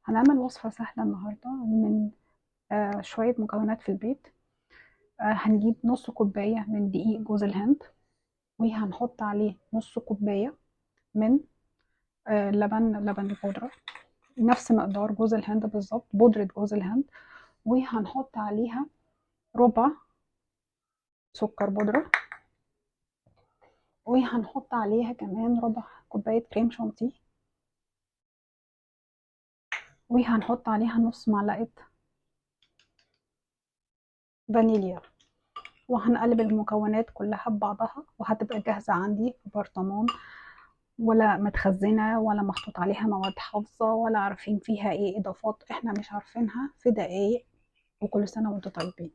هنعمل وصفة سهلة النهاردة من شوية مكونات في البيت. هنجيب نص كوباية من دقيق جوز الهند، وهنحط عليه نص كوباية من لبن البودرة، نفس مقدار جوز الهند بالظبط، بودرة جوز الهند. وهنحط عليها ربع سكر بودرة، وهنحط عليها كمان ربع كوباية كريم شانتيه، وهنحط عليها نص معلقة فانيليا. وهنقلب المكونات كلها ببعضها، وهتبقى جاهزة عندي في برطمان، ولا متخزنة ولا محطوط عليها مواد حافظة ولا عارفين فيها ايه اضافات احنا مش عارفينها، في دقايق. وكل سنة وانتم طيبين.